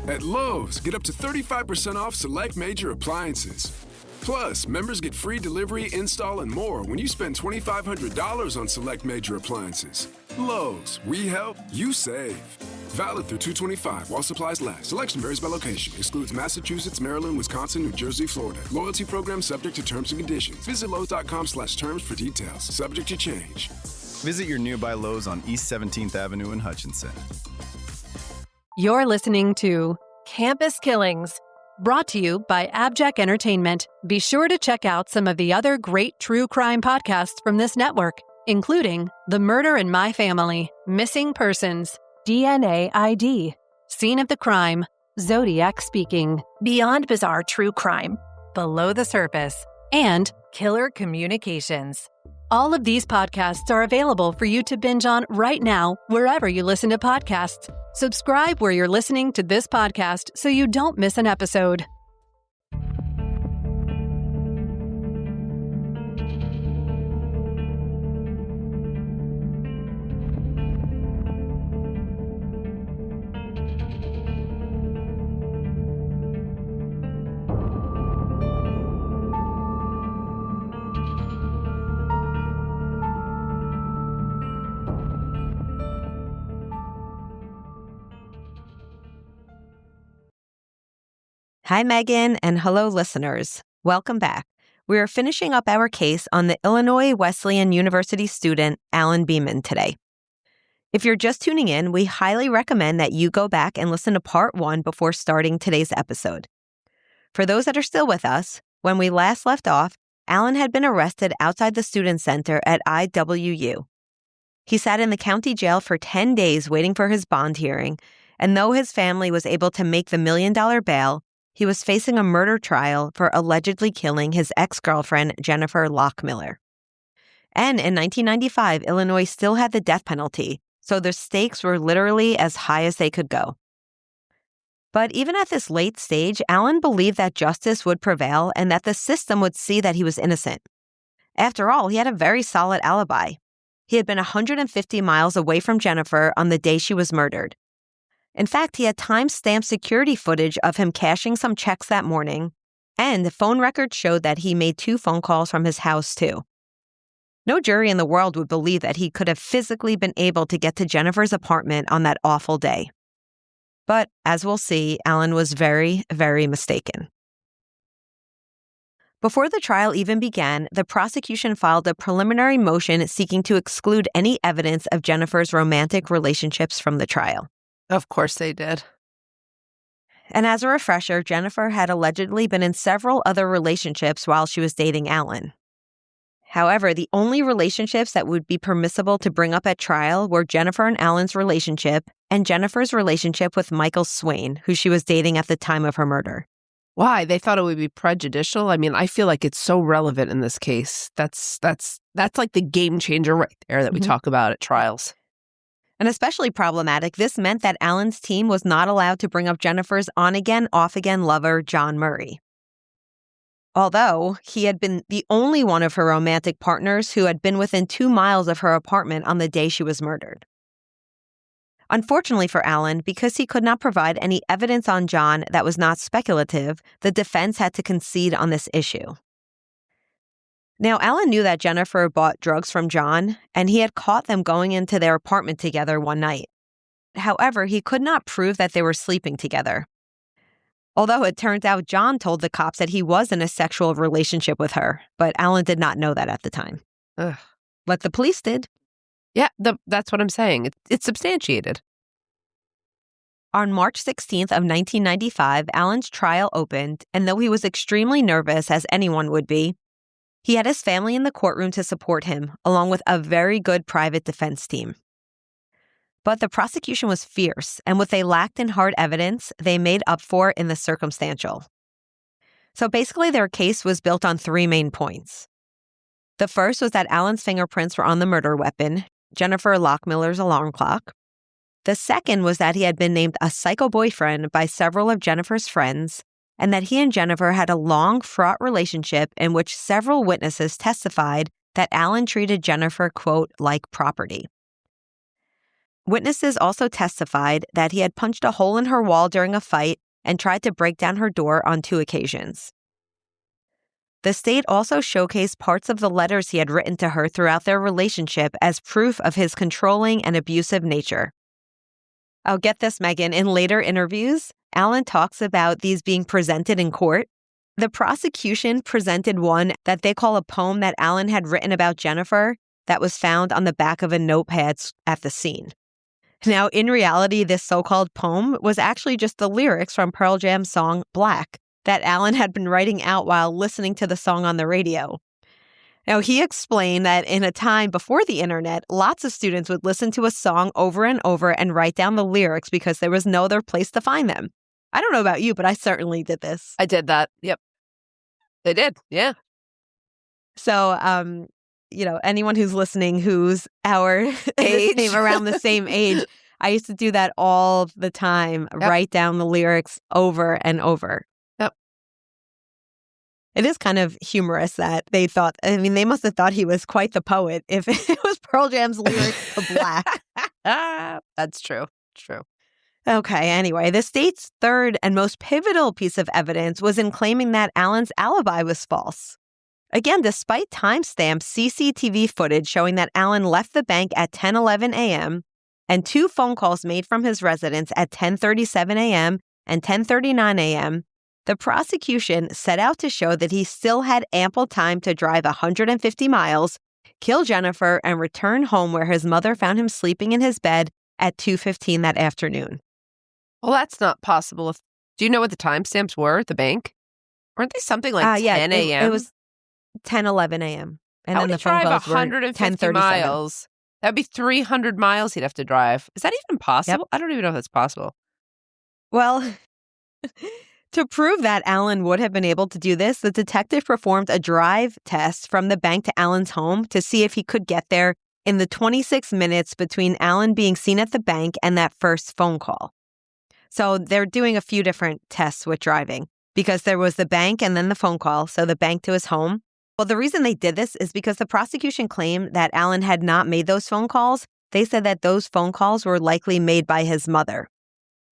At Lowe's, get up to 35% off select major appliances. Plus, members get free delivery, install, and more when you spend $2,500 on select major appliances. Lowe's, we help, you save. Valid through 2/25 while supplies last. Selection varies by location. Excludes Massachusetts, Maryland, Wisconsin, New Jersey, Florida. Loyalty program subject to terms and conditions. Visit Lowe's.com/terms for details. Subject to change. Visit your nearby Lowe's on East 17th Avenue in Hutchinson. You're listening to Campus Killings, brought to you by AbJack Entertainment. Be sure to check out some of the other great true crime podcasts from this network, including The Murder in My Family, Missing Persons, DNA ID, Scene of the Crime, Zodiac Speaking, Beyond Bizarre True Crime, Below the Surface, and Killer Communications. All of these podcasts are available for you to binge on right now, wherever you listen to podcasts. Subscribe where you're listening to this podcast so you don't miss an episode. Hi, Meghan, and hello, listeners. Welcome back. We are finishing up our case on the Illinois Wesleyan University student, Alan Beaman, today. If you're just tuning in, we highly recommend that you go back and listen to part 1 before starting today's episode. For those that are still with us, when we last left off, Alan had been arrested outside the student center at IWU. He sat in the county jail for 10 days waiting for his bond hearing, and though his family was able to make the $1 million bail, he was facing a murder trial for allegedly killing his ex-girlfriend, Jennifer Lockmiller. And in 1995, Illinois still had the death penalty, so the stakes were literally as high as they could go. But even at this late stage, Alan believed that justice would prevail and that the system would see that he was innocent. After all, he had a very solid alibi. He had been 150 miles away from Jennifer on the day she was murdered. In fact, he had time-stamped security footage of him cashing some checks that morning, and the phone records showed that he made 2 phone calls from his house, too. No jury in the world would believe that he could have physically been able to get to Jennifer's apartment on that awful day. But, as we'll see, Alan was very, very mistaken. Before the trial even began, the prosecution filed a preliminary motion seeking to exclude any evidence of Jennifer's romantic relationships from the trial. Of course they did. And as a refresher, Jennifer had allegedly been in several other relationships while she was dating Alan. However, the only relationships that would be permissible to bring up at trial were Jennifer and Alan's relationship and Jennifer's relationship with Michael Swain, who she was dating at the time of her murder. Why? They thought it would be prejudicial? I mean, I feel like it's so relevant in this case. That's like the game changer right there that we talk about at trials. And especially problematic, this meant that Alan's team was not allowed to bring up Jennifer's on-again, off-again lover, John Murray. Although he had been the only one of her romantic partners who had been within 2 miles of her apartment on the day she was murdered. Unfortunately for Alan, because he could not provide any evidence on John that was not speculative, the defense had to concede on this issue. Now, Alan knew that Jennifer bought drugs from John, and he had caught them going into their apartment together one night. However, he could not prove that they were sleeping together. Although it turns out John told the cops that he was in a sexual relationship with her, but Alan did not know that at the time. Ugh. But the police did. Yeah, that's what I'm saying. It's substantiated. On March 16th of 1995, Alan's trial opened, and though he was extremely nervous, as anyone would be, he had his family in the courtroom to support him, along with a very good private defense team. But the prosecution was fierce, and what they lacked in hard evidence, they made up for in the circumstantial. So basically, their case was built on 3 main points. The first was that Alan's fingerprints were on the murder weapon, Jennifer Lockmiller's alarm clock. The second was that he had been named a psycho boyfriend by several of Jennifer's friends, and that he and Jennifer had a long, fraught relationship in which several witnesses testified that Alan treated Jennifer, quote, like property. Witnesses also testified that he had punched a hole in her wall during a fight and tried to break down her door on 2 occasions. The state also showcased parts of the letters he had written to her throughout their relationship as proof of his controlling and abusive nature. Oh, get this, Meghan. In later interviews, Alan talks about these being presented in court. The prosecution presented one that they call a poem that Alan had written about Jennifer that was found on the back of a notepad at the scene. Now, in reality, this so-called poem was actually just the lyrics from Pearl Jam's song Black that Alan had been writing out while listening to the song on the radio. Now, he explained that in a time before the internet, lots of students would listen to a song over and over and write down the lyrics because there was no other place to find them. I don't know about you, but I certainly did this. I did that. Yep. They did. Yeah. So, anyone who's listening who's our age, around the same age, I used to do that all the time, write down the lyrics over and over. Yep. It is kind of humorous that they thought, they must have thought he was quite the poet if it was Pearl Jam's lyrics to Black. That's true. True. Okay, anyway, the state's third and most pivotal piece of evidence was in claiming that Alan's alibi was false. Again, despite timestamped CCTV footage showing that Alan left the bank at 10:11 a.m. and 2 phone calls made from his residence at 10:37 a.m. and 10:39 a.m., the prosecution set out to show that he still had ample time to drive 150 miles, kill Jennifer, and return home where his mother found him sleeping in his bed at 2:15 that afternoon. Well, that's not possible. Do you know what the timestamps were at the bank? Weren't they something like 10 a.m.? It was 10:11 a.m. And How then would the he phone drive calls were 150 miles? That would be 300 miles he'd have to drive. Is that even possible? I don't even know if that's possible. Well, to prove that Alan would have been able to do this, the detective performed a drive test from the bank to Alan's home to see if he could get there in the 26 minutes between Alan being seen at the bank and that first phone call. So they're doing a few different tests with driving because there was the bank and then the phone call, so the bank to his home. Well, the reason they did this is because the prosecution claimed that Alan had not made those phone calls. They said that those phone calls were likely made by his mother,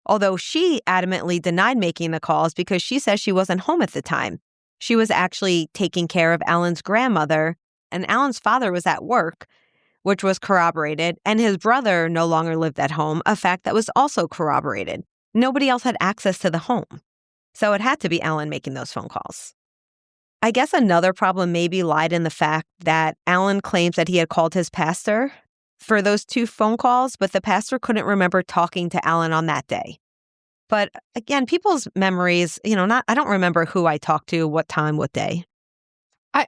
although she adamantly denied making the calls because she says she wasn't home at the time. She was actually taking care of Alan's grandmother, and Alan's father was at work, which was corroborated, and his brother no longer lived at home, a fact that was also corroborated. Nobody else had access to the home. So it had to be Alan making those phone calls. I guess another problem maybe lied in the fact that Alan claims that he had called his pastor for those 2 phone calls, but the pastor couldn't remember talking to Alan on that day. But again, people's memories, I don't remember who I talked to, what time, what day.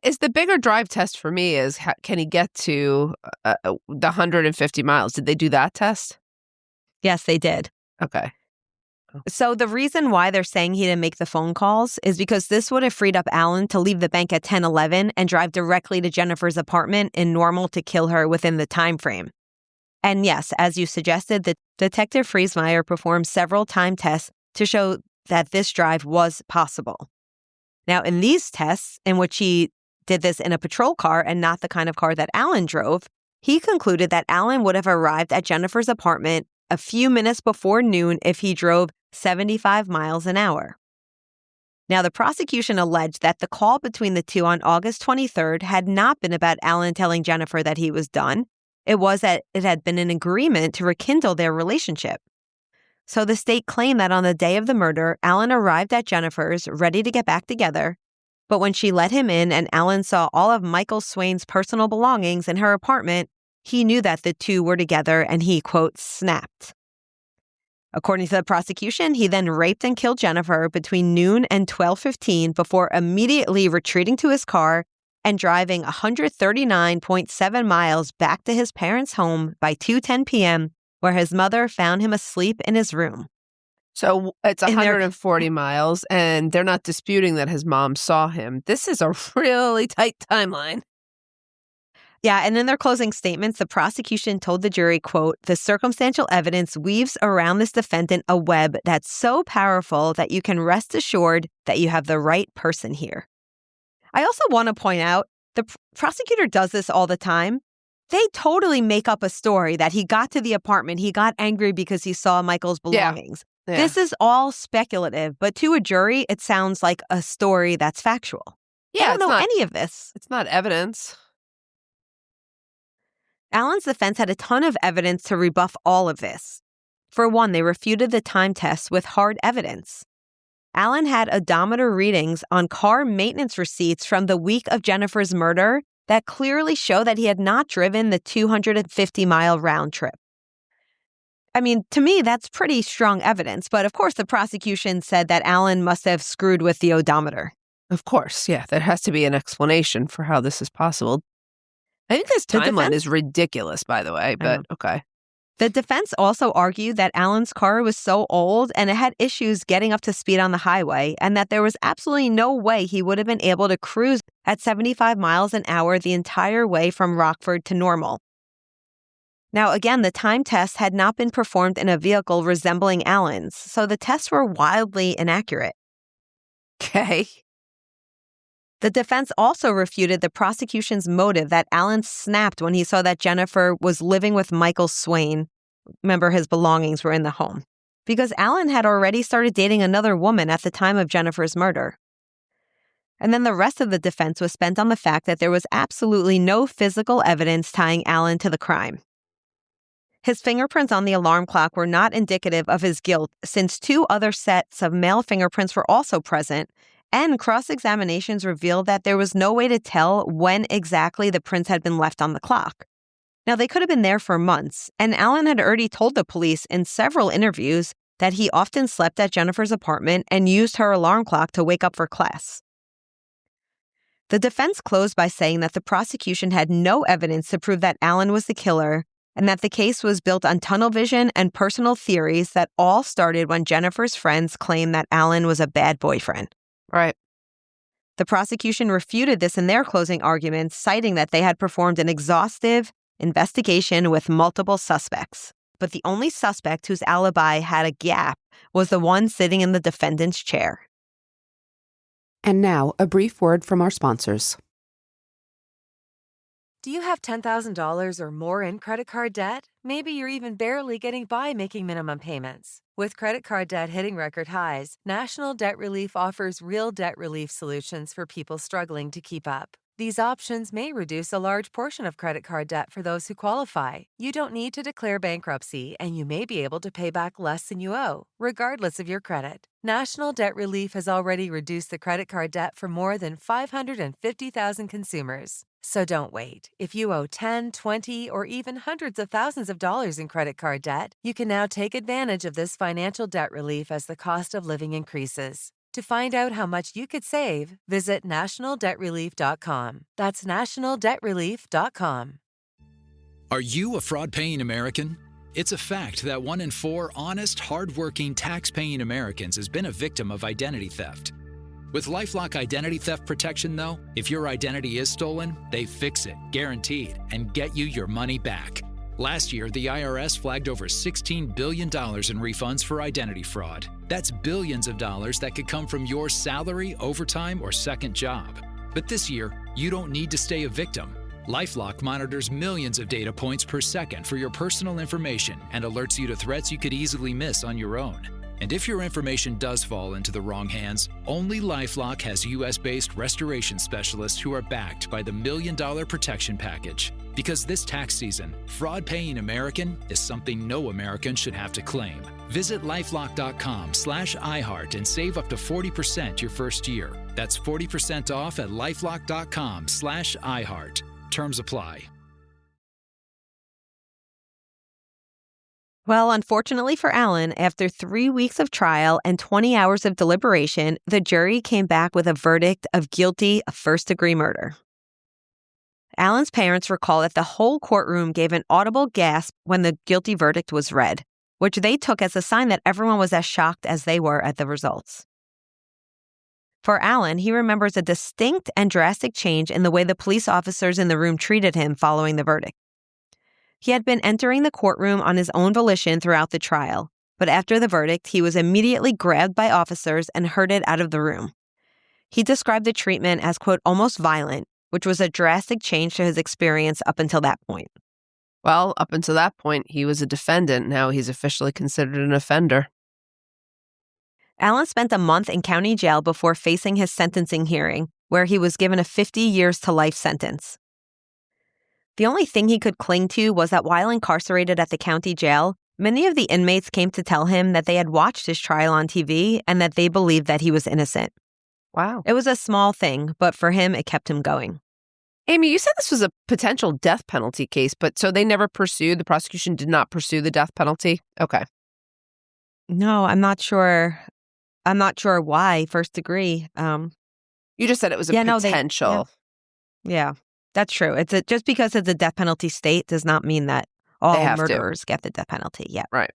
Is the bigger drive test for me is can he get to the 150 miles? Did they do that test? Yes, they did. Okay. So the reason why they're saying he didn't make the phone calls is because this would have freed up Alan to leave the bank at 10:11 and drive directly to Jennifer's apartment in Normal to kill her within the time frame. And yes, as you suggested, the Detective Friesmeier performed several time tests to show that this drive was possible. Now, in these tests, in which he did this in a patrol car and not the kind of car that Alan drove, he concluded that Alan would have arrived at Jennifer's apartment a few minutes before noon if he drove 75 miles an hour. Now, the prosecution alleged that the call between the two on August 23rd had not been about Alan telling Jennifer that he was done. It was that it had been an agreement to rekindle their relationship. So the state claimed that on the day of the murder, Alan arrived at Jennifer's ready to get back together. But when she let him in and Alan saw all of Michael Swain's personal belongings in her apartment, he knew that the two were together and he, quote, snapped. According to the prosecution, he then raped and killed Jennifer between noon and 12:15 before immediately retreating to his car and driving 139.7 miles back to his parents' home by 2:10 p.m., where his mother found him asleep in his room. So it's 140 miles, and they're not disputing that his mom saw him. This is a really tight timeline. Yeah, and in their closing statements, the prosecution told the jury, quote, "The circumstantial evidence weaves around this defendant a web that's so powerful that you can rest assured that you have the right person here." I also want to point out the prosecutor does this all the time. They totally make up a story that he got to the apartment, he got angry because he saw Michael's belongings. Yeah. This is all speculative, but to a jury, it sounds like a story that's factual. Yeah, They don't know any of this. It's not evidence. Alan's defense had a ton of evidence to rebuff all of this. For one, they refuted the time test with hard evidence. Alan had odometer readings on car maintenance receipts from the week of Jennifer's murder that clearly show that he had not driven the 250-mile round trip. I mean, to me, that's pretty strong evidence, but of course the prosecution said that Alan must have screwed with the odometer. Of course, yeah. There has to be an explanation for how this is possible. I think this timeline is ridiculous, by the way, but okay. The defense also argued that Alan's car was so old and it had issues getting up to speed on the highway, and that there was absolutely no way he would have been able to cruise at 75 miles an hour the entire way from Rockford to Normal. Now, again, the time test had not been performed in a vehicle resembling Alan's, so the tests were wildly inaccurate. Okay. The defense also refuted the prosecution's motive that Alan snapped when he saw that Jennifer was living with Michael Swain. Remember, his belongings were in the home. Because Alan had already started dating another woman at the time of Jennifer's murder. And then the rest of the defense was spent on the fact that there was absolutely no physical evidence tying Alan to the crime. His fingerprints on the alarm clock were not indicative of his guilt, since 2 other sets of male fingerprints were also present, and cross-examinations revealed that there was no way to tell when exactly the prints had been left on the clock. Now, they could have been there for months, and Alan had already told the police in several interviews that he often slept at Jennifer's apartment and used her alarm clock to wake up for class. The defense closed by saying that the prosecution had no evidence to prove that Alan was the killer, and that the case was built on tunnel vision and personal theories that all started when Jennifer's friends claimed that Alan was a bad boyfriend. Right. The prosecution refuted this in their closing arguments, citing that they had performed an exhaustive investigation with multiple suspects. But the only suspect whose alibi had a gap was the one sitting in the defendant's chair. And now, a brief word from our sponsors. Do you have $10,000 or more in credit card debt? Maybe you're even barely getting by making minimum payments. With credit card debt hitting record highs, National Debt Relief offers real debt relief solutions for people struggling to keep up. These options may reduce a large portion of credit card debt for those who qualify. You don't need to declare bankruptcy, and you may be able to pay back less than you owe, regardless of your credit. National Debt Relief has already reduced the credit card debt for more than 550,000 consumers. So don't wait. If you owe 10, 20, or even hundreds of thousands of dollars in credit card debt, you can now take advantage of this financial debt relief as the cost of living increases. To find out how much you could save, visit nationaldebtrelief.com. That's nationaldebtrelief.com. Are you a fraud-paying American? It's a fact that 1 in 4 honest, hard-working, tax-paying Americans has been a victim of identity theft. With LifeLock Identity Theft Protection, though, if your identity is stolen, they fix it, guaranteed, and get you your money back. Last year, the IRS flagged over $16 billion in refunds for identity fraud. That's billions of dollars that could come from your salary, overtime, or second job. But this year, you don't need to stay a victim. LifeLock monitors millions of data points per second for your personal information and alerts you to threats you could easily miss on your own. And if your information does fall into the wrong hands, only LifeLock has U.S.-based restoration specialists who are backed by the $1 Million Protection Package. Because this tax season, fraud-paying American is something no American should have to claim. Visit LifeLock.com/iHeart and save up to 40% your first year. That's 40% off at LifeLock.com/iHeart. Terms apply. Well, unfortunately for Alan, after 3 weeks of trial and 20 hours of deliberation, the jury came back with a verdict of guilty of first-degree murder. Alan's parents recall that the whole courtroom gave an audible gasp when the guilty verdict was read, which they took as a sign that everyone was as shocked as they were at the results. For Alan, he remembers a distinct and drastic change in the way the police officers in the room treated him following the verdict. He had been entering the courtroom on his own volition throughout the trial, but after the verdict, he was immediately grabbed by officers and herded out of the room. He described the treatment as, quote, almost violent, which was a drastic change to his experience up until that point. Well, up until that point, he was a defendant. Now he's officially considered an offender. Alan spent a month in county jail before facing his sentencing hearing, where he was given a 50 years to life sentence. The only thing he could cling to was that while incarcerated at the county jail, many of the inmates came to tell him that they had watched his trial on TV and that they believed that he was innocent. Wow. It was a small thing, but for him, it kept him going. Amy, you said this was a potential death penalty case, but so they never pursued, the prosecution did not pursue the death penalty? Okay. No, I'm not sure. I'm not sure why, first degree. You just said it was a potential. Yeah, that's true. Just because it's a death penalty state does not mean that all murderers get the death penalty. Yeah. Right.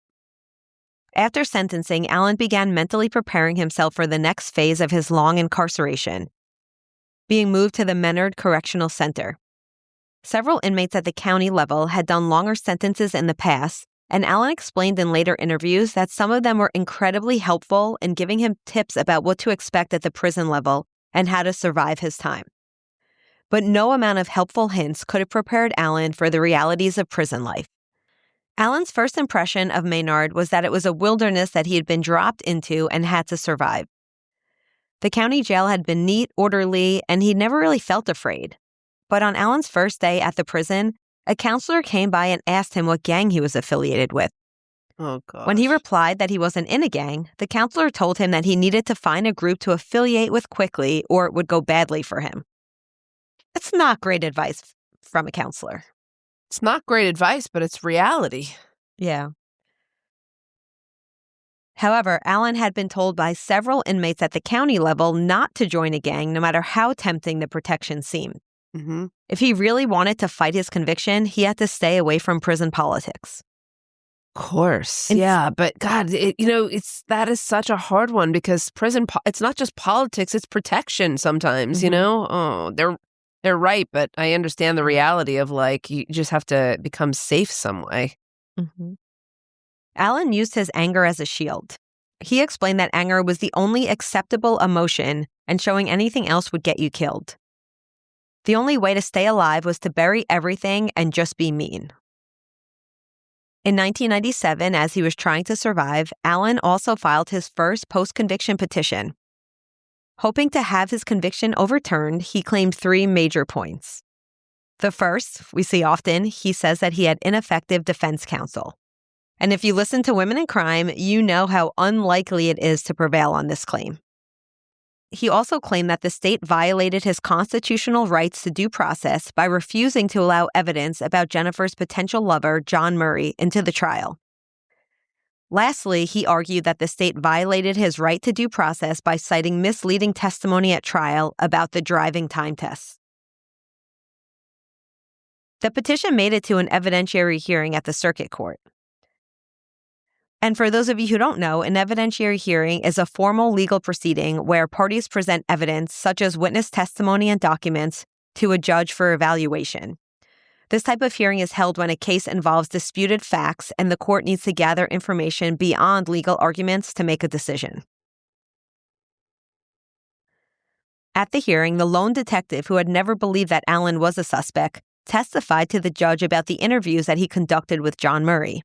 After sentencing, Alan began mentally preparing himself for the next phase of his long incarceration, being moved to the Menard Correctional Center. Several inmates at the county level had done longer sentences in the past, and Alan explained in later interviews that some of them were incredibly helpful in giving him tips about what to expect at the prison level and how to survive his time. But no amount of helpful hints could have prepared Alan for the realities of prison life. Alan's first impression of Menard was that it was a wilderness that he had been dropped into and had to survive. The county jail had been neat, orderly, and he never really felt afraid. But on Alan's first day at the prison, a counselor came by and asked him what gang he was affiliated with. Oh, gosh. When he replied that he wasn't in a gang, the counselor told him that he needed to find a group to affiliate with quickly or it would go badly for him. It's not great advice from a counselor. It's not great advice, but it's reality. Yeah. However, Alan had been told by several inmates at the county level not to join a gang no matter how tempting the protection seemed. Mm-hmm. If he really wanted to fight his conviction, he had to stay away from prison politics. Of course. Yeah, but God, that is such a hard one because it's not just politics, it's protection sometimes, Mm-hmm. Oh, they're right, but I understand the reality of you just have to become safe some way. Mm-hmm. Alan used his anger as a shield. He explained that anger was the only acceptable emotion and showing anything else would get you killed. The only way to stay alive was to bury everything and just be mean. In 1997, as he was trying to survive, Alan also filed his first post-conviction petition. Hoping to have his conviction overturned, he claimed 3 major points. The first, we see often, he says that he had ineffective defense counsel. And if you listen to Women in Crime, you know how unlikely it is to prevail on this claim. He also claimed that the state violated his constitutional rights to due process by refusing to allow evidence about Jennifer's potential lover, John Murray, into the trial. Lastly, he argued that the state violated his right to due process by citing misleading testimony at trial about the driving time test. The petition made it to an evidentiary hearing at the circuit court. And for those of you who don't know, an evidentiary hearing is a formal legal proceeding where parties present evidence, such as witness testimony and documents, to a judge for evaluation. This type of hearing is held when a case involves disputed facts and the court needs to gather information beyond legal arguments to make a decision. At the hearing, the lone detective who had never believed that Alan was a suspect testified to the judge about the interviews that he conducted with John Murray.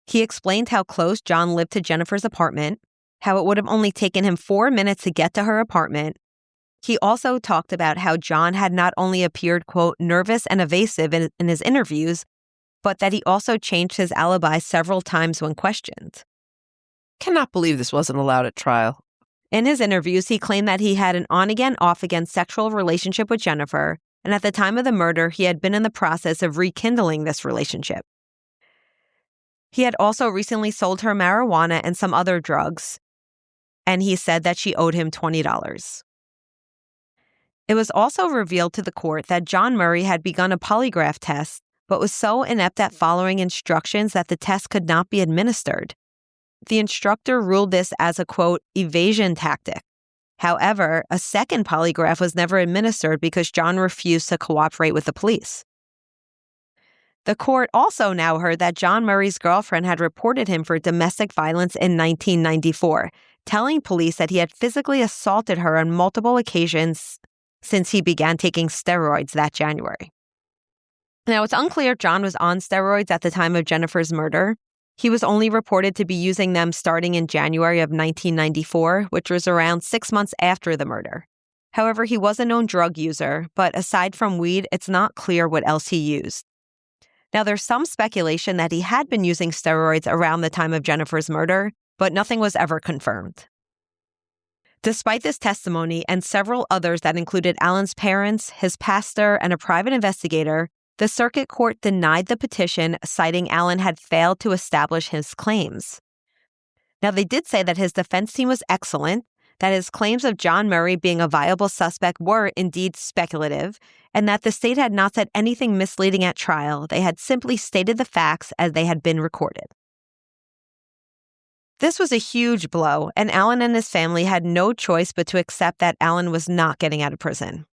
He explained how close John lived to Jennifer's apartment, how it would have only taken him 4 minutes to get to her apartment. He also talked about how John had not only appeared, quote, nervous and evasive in his interviews, but that he also changed his alibi several times when questioned. Cannot believe this wasn't allowed at trial. In his interviews, he claimed that he had an on-again, off-again sexual relationship with Jennifer, and at the time of the murder, he had been in the process of rekindling this relationship. He had also recently sold her marijuana and some other drugs, and he said that she owed him $20. It was also revealed to the court that John Murray had begun a polygraph test, but was so inept at following instructions that the test could not be administered. The instructor ruled this as a, quote, evasion tactic. However, a second polygraph was never administered because John refused to cooperate with the police. The court also now heard that John Murray's girlfriend had reported him for domestic violence in 1994, telling police that he had physically assaulted her on multiple occasions since he began taking steroids that January. Now, it's unclear if John was on steroids at the time of Jennifer's murder. He was only reported to be using them starting in January of 1994, which was around 6 months after the murder. However, he was a known drug user, but aside from weed, it's not clear what else he used. Now, there's some speculation that he had been using steroids around the time of Jennifer's murder, but nothing was ever confirmed. Despite this testimony and several others that included Alan's parents, his pastor, and a private investigator, the circuit court denied the petition, citing Alan had failed to establish his claims. Now, they did say that his defense team was excellent, that his claims of John Murray being a viable suspect were indeed speculative, and that the state had not said anything misleading at trial. They had simply stated the facts as they had been recorded. This was a huge blow, and Alan and his family had no choice but to accept that Alan was not getting out of prison.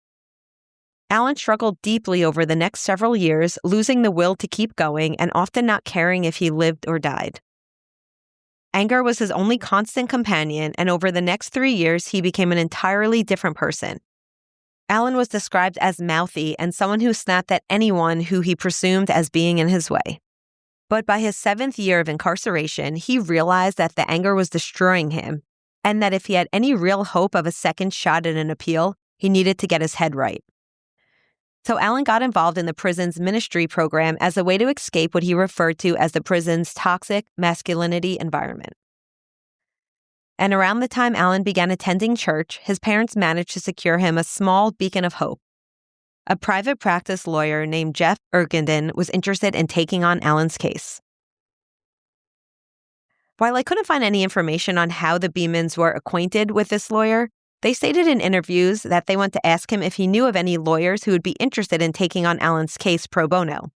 Alan struggled deeply over the next several years, losing the will to keep going and often not caring if he lived or died. Anger was his only constant companion, and over the next 3 years, he became an entirely different person. Alan was described as mouthy and someone who snapped at anyone who he presumed as being in his way. But by his 7th year of incarceration, he realized that the anger was destroying him, and that if he had any real hope of a second shot at an appeal, he needed to get his head right. So Alan got involved in the prison's ministry program as a way to escape what he referred to as the prison's toxic masculinity environment. And around the time Alan began attending church, his parents managed to secure him a small beacon of hope. A private practice lawyer named Jeff Ergenden was interested in taking on Alan's case. While I couldn't find any information on how the Beamans were acquainted with this lawyer, they stated in interviews that they went to ask him if he knew of any lawyers who would be interested in taking on Alan's case pro bono.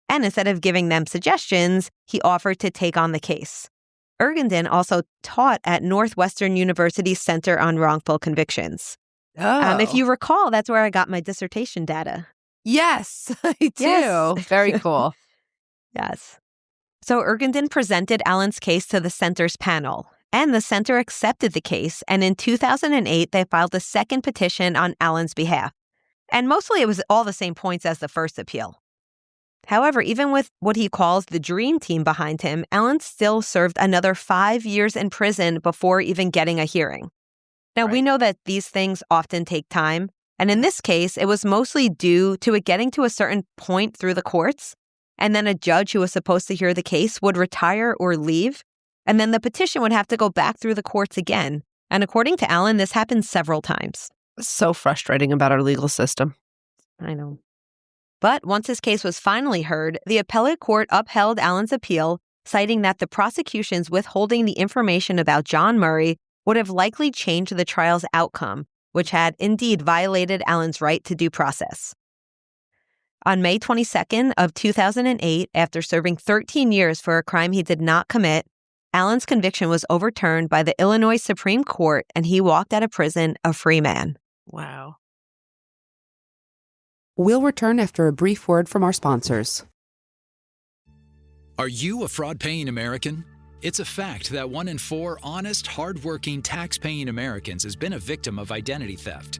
And instead of giving them suggestions, he offered to take on the case. Ergenden also taught at Northwestern University's Center on Wrongful Convictions. If you recall, that's where I got my dissertation data. Yes, I do. Yes. Very cool. Yes. So Ergenden presented Alan's case to the center's panel, and the center accepted the case, and in 2008, they filed a second petition on Alan's behalf. And mostly it was all the same points as the first appeal. However, even with what he calls the dream team behind him, Alan still served another 5 years in prison before even getting a hearing. Now, we know that these things often take time, and in this case, it was mostly due to it getting to a certain point through the courts, and then a judge who was supposed to hear the case would retire or leave, and then the petition would have to go back through the courts again. And according to Alan, this happened several times. It's so frustrating about our legal system. I know. But once his case was finally heard, the appellate court upheld Alan's appeal, citing that the prosecution's withholding the information about John Murray would have likely changed the trial's outcome, which had indeed violated Alan's right to due process. On May 22nd of 2008, after serving 13 years for a crime he did not commit, Alan's conviction was overturned by the Illinois Supreme Court, and he walked out of prison a free man. Wow. We'll return after a brief word from our sponsors. Are you a fraud-paying American? It's a fact that 1 in 4 honest, hard-working, tax-paying Americans has been a victim of identity theft.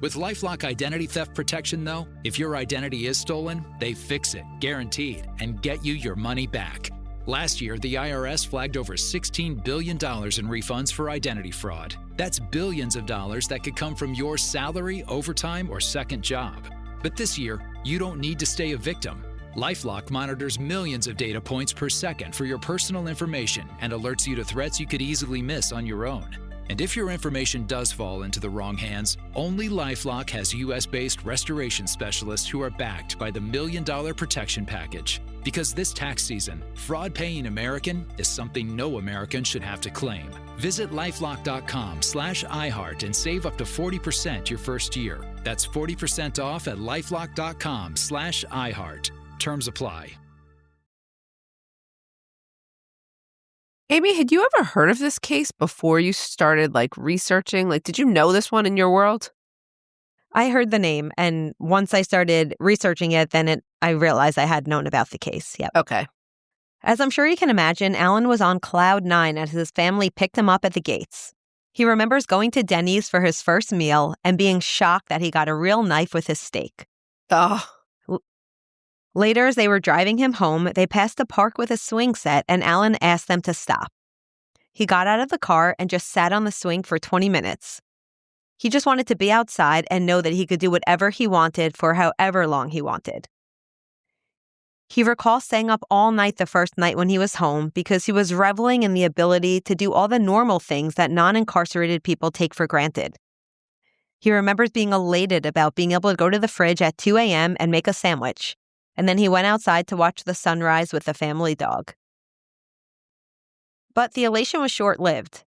With LifeLock Identity Theft Protection, though, if your identity is stolen, they fix it, guaranteed, and get you your money back. Last year, the IRS flagged over $16 billion in refunds for identity fraud. That's billions of dollars that could come from your salary, overtime, or second job. But this year, you don't need to stay a victim. LifeLock monitors millions of data points per second for your personal information and alerts you to threats you could easily miss on your own. And if your information does fall into the wrong hands, only LifeLock has U.S.-based restoration specialists who are backed by the $1 Million Protection Package. Because this tax season, fraud-paying American is something no American should have to claim. Visit LifeLock.com/iHeart and save up to 40% your first year. That's 40% off at LifeLock.com/iHeart. Terms apply. Amy, had you ever heard of this case before you started researching? Did you know this one in your world? I heard the name, and once I started researching it, then I realized I had known about the case. Yep. Okay. As I'm sure you can imagine, Alan was on cloud 9 as his family picked him up at the gates. He remembers going to Denny's for his first meal and being shocked that he got a real knife with his steak. Oh, Later, as they were driving him home, they passed a park with a swing set, and Alan asked them to stop. He got out of the car and just sat on the swing for 20 minutes. He just wanted to be outside and know that he could do whatever he wanted for however long he wanted. He recalls staying up all night the first night when he was home because he was reveling in the ability to do all the normal things that non-incarcerated people take for granted. He remembers being elated about being able to go to the fridge at 2 a.m. and make a sandwich, and then he went outside to watch the sunrise with the family dog. But the elation was short-lived.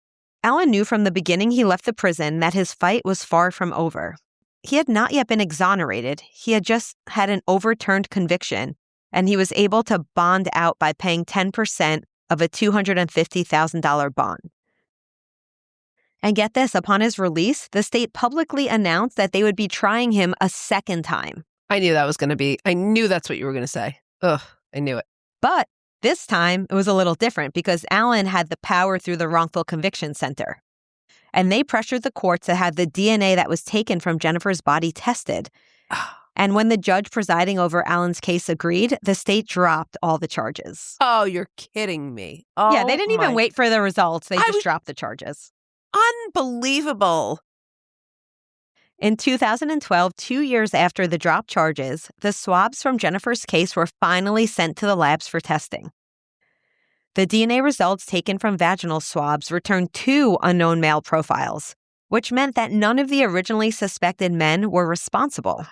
Alan knew from the beginning he left the prison that his fight was far from over. He had not yet been exonerated. He had just had an overturned conviction, and he was able to bond out by paying 10% of a $250,000 bond. And get this, upon his release, the state publicly announced that they would be trying him a second time. I knew that's what you were going to say. Ugh, I knew it. But this time, it was a little different because Alan had the power through the Wrongful Conviction Center. And they pressured the courts to have the DNA that was taken from Jennifer's body tested. And when the judge presiding over Alan's case agreed, the state dropped all the charges. Oh, you're kidding me. Oh, yeah, they didn't even wait for the results. They just dropped the charges. Unbelievable. In 2012, 2 years after the dropped charges, the swabs from Jennifer's case were finally sent to the labs for testing. The DNA results taken from vaginal swabs returned 2 unknown male profiles, which meant that none of the originally suspected men were responsible.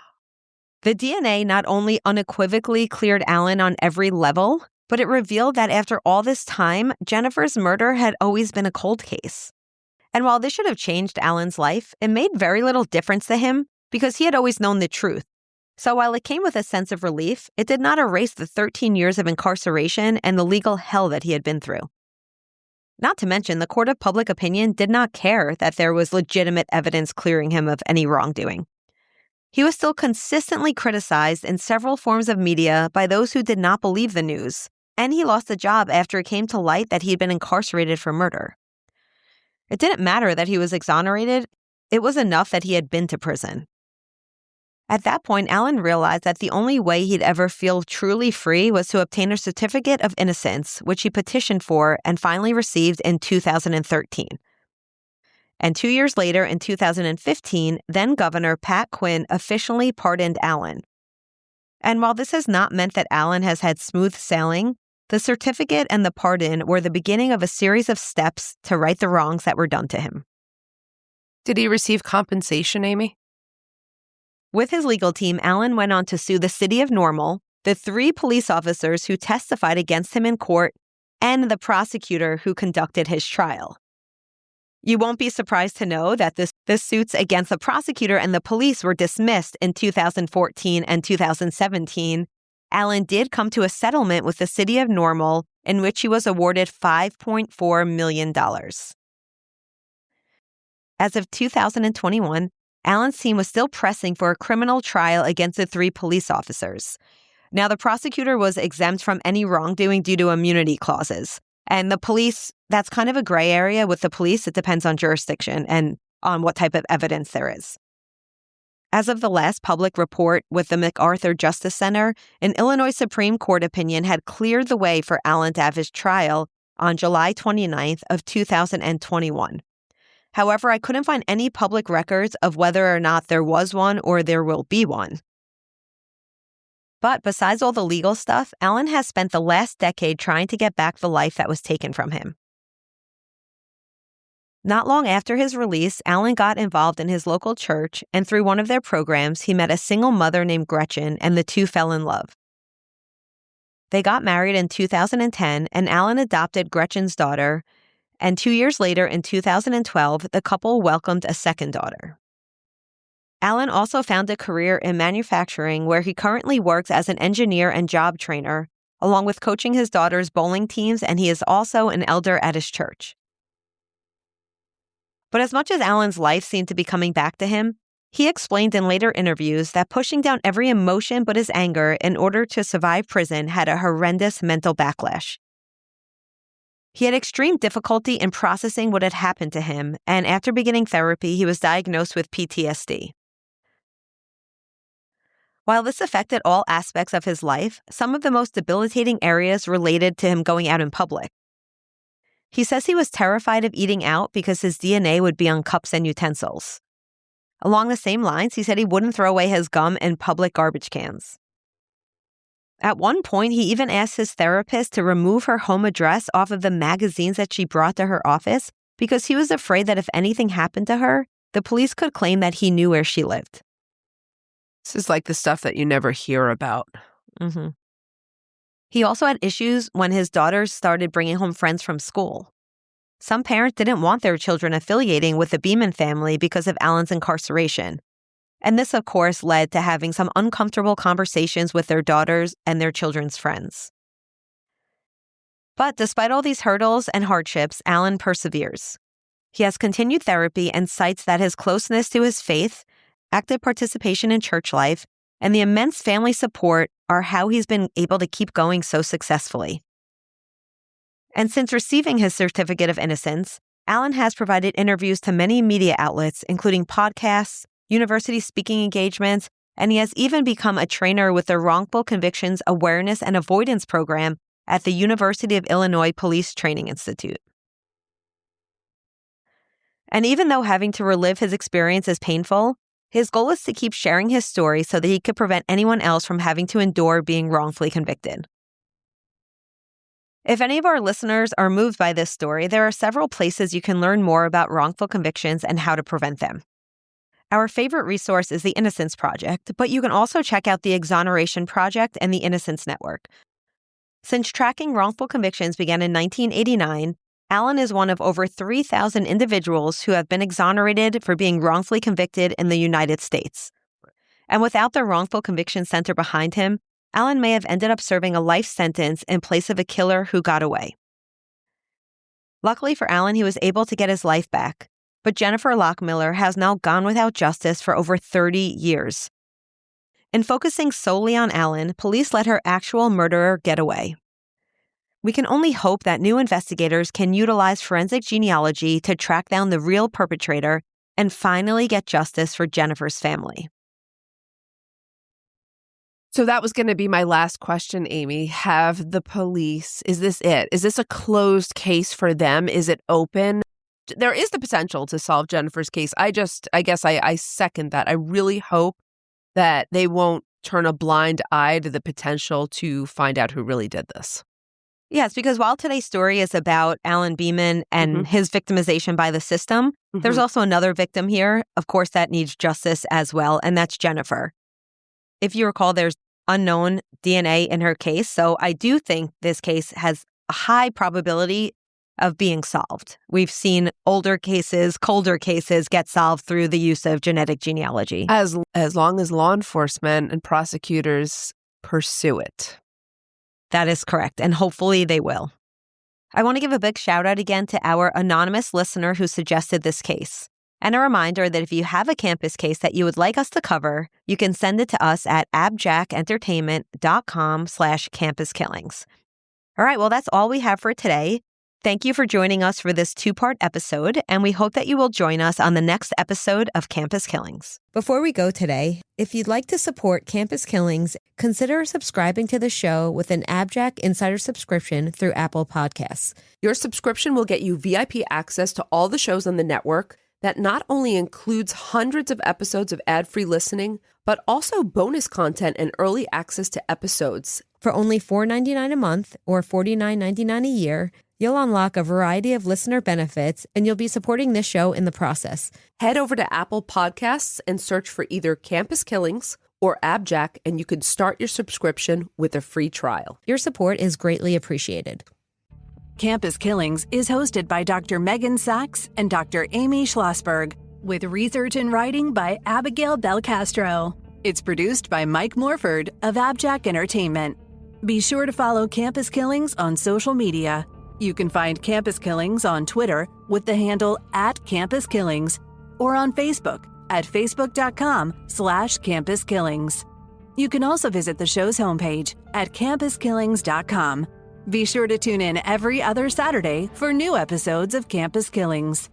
The DNA not only unequivocally cleared Alan on every level, but it revealed that after all this time, Jennifer's murder had always been a cold case. And while this should have changed Alan's life, it made very little difference to him because he had always known the truth. So while it came with a sense of relief, it did not erase the 13 years of incarceration and the legal hell that he had been through. Not to mention, the court of public opinion did not care that there was legitimate evidence clearing him of any wrongdoing. He was still consistently criticized in several forms of media by those who did not believe the news, and he lost a job after it came to light that he had been incarcerated for murder. It didn't matter that he was exonerated. It was enough that he had been to prison. At that point, Alan realized that the only way he'd ever feel truly free was to obtain a certificate of innocence, which he petitioned for and finally received in 2013. And 2 years later, in 2015, then-Governor Pat Quinn officially pardoned Alan. And while this has not meant that Alan has had smooth sailing, the certificate and the pardon were the beginning of a series of steps to right the wrongs that were done to him. Did he receive compensation, Amy? With his legal team, Alan went on to sue the city of Normal, the 3 police officers who testified against him in court, and the prosecutor who conducted his trial. You won't be surprised to know that the suits against the prosecutor and the police were dismissed in 2014 and 2017. Alan did come to a settlement with the city of Normal in which he was awarded $5.4 million. As of 2021, Alan's team was still pressing for a criminal trial against the 3 police officers. Now, the prosecutor was exempt from any wrongdoing due to immunity clauses. And the police, that's kind of a gray area with the police. It depends on jurisdiction and on what type of evidence there is. As of the last public report with the MacArthur Justice Center, an Illinois Supreme Court opinion had cleared the way for Alan to have his trial on July 29th of 2021. However, I couldn't find any public records of whether or not there was one or there will be one. But besides all the legal stuff, Alan has spent the last decade trying to get back the life that was taken from him. Not long after his release, Alan got involved in his local church, and through one of their programs, he met a single mother named Gretchen, and the two fell in love. They got married in 2010, and Alan adopted Gretchen's daughter, and 2 years later, in 2012, the couple welcomed a second daughter. Alan also found a career in manufacturing where he currently works as an engineer and job trainer, along with coaching his daughter's bowling teams, and he is also an elder at his church. But as much as Alan's life seemed to be coming back to him, he explained in later interviews that pushing down every emotion but his anger in order to survive prison had a horrendous mental backlash. He had extreme difficulty in processing what had happened to him, and after beginning therapy, he was diagnosed with PTSD. While this affected all aspects of his life, some of the most debilitating areas related to him going out in public. He says he was terrified of eating out because his DNA would be on cups and utensils. Along the same lines, he said he wouldn't throw away his gum in public garbage cans. At one point, he even asked his therapist to remove her home address off of the magazines that she brought to her office because he was afraid that if anything happened to her, the police could claim that he knew where she lived. This is like the stuff that you never hear about. Mm-hmm. He also had issues when his daughters started bringing home friends from school. Some parents didn't want their children affiliating with the Beaman family because of Alan's incarceration. And this, of course, led to having some uncomfortable conversations with their daughters and their children's friends. But despite all these hurdles and hardships, Alan perseveres. He has continued therapy and cites that his closeness to his faith, active participation in church life, and the immense family support are how he's been able to keep going so successfully. And since receiving his certificate of innocence, Alan has provided interviews to many media outlets, including podcasts, university speaking engagements, and he has even become a trainer with the Wrongful Convictions Awareness and Avoidance Program at the University of Illinois Police Training Institute. And even though having to relive his experience is painful, his goal is to keep sharing his story so that he could prevent anyone else from having to endure being wrongfully convicted. If any of our listeners are moved by this story, there are several places you can learn more about wrongful convictions and how to prevent them. Our favorite resource is the Innocence Project, but you can also check out the Exoneration Project and the Innocence Network. Since tracking wrongful convictions began in 1989, Alan is one of over 3,000 individuals who have been exonerated for being wrongfully convicted in the United States. And without the Wrongful Conviction Center behind him, Alan may have ended up serving a life sentence in place of a killer who got away. Luckily for Alan, he was able to get his life back, but Jennifer Lockmiller has now gone without justice for over 30 years. In focusing solely on Alan, police let her actual murderer get away. We can only hope that new investigators can utilize forensic genealogy to track down the real perpetrator and finally get justice for Jennifer's family. So that was going to be my last question, Amy. Have the police, is this it? Is this a closed case for them? Is it open? There is the potential to solve Jennifer's case. I guess I second that. I really hope that they won't turn a blind eye to the potential to find out who really did this. Yes, because while today's story is about Alan Beaman and his victimization by the system, there's also another victim here, of course, that needs justice as well, and that's Jennifer. If you recall, there's unknown DNA in her case, so I do think this case has a high probability of being solved. We've seen older cases, colder cases get solved through the use of genetic genealogy. As long as law enforcement and prosecutors pursue it. That is correct, and hopefully they will. I want to give a big shout out again to our anonymous listener who suggested this case. And a reminder that if you have a campus case that you would like us to cover, you can send it to us at abjackentertainment.com/campuskillings. All right, well, that's all we have for today. Thank you for joining us for this two-part episode, and we hope that you will join us on the next episode of Campus Killings. Before we go today, if you'd like to support Campus Killings, consider subscribing to the show with an AbJack Insider subscription through Apple Podcasts. Your subscription will get you VIP access to all the shows on the network that not only includes hundreds of episodes of ad-free listening, but also bonus content and early access to episodes. For only $4.99 a month or $49.99 a year, you'll unlock a variety of listener benefits, and you'll be supporting this show in the process. Head over to Apple Podcasts and search for either Campus Killings or AbJack, and you can start your subscription with a free trial. Your support is greatly appreciated. Campus Killings is hosted by Dr. Meghan Sachs and Dr. Amy Shlosberg, with research and writing by Abagail Belcastro. It's produced by Mike Morford of AbJack Entertainment. Be sure to follow Campus Killings on social media. You can find Campus Killings on Twitter with the handle @CampusKillings or on Facebook at facebook.com/CampusKillings. You can also visit the show's homepage at campuskillings.com. Be sure to tune in every other Saturday for new episodes of Campus Killings.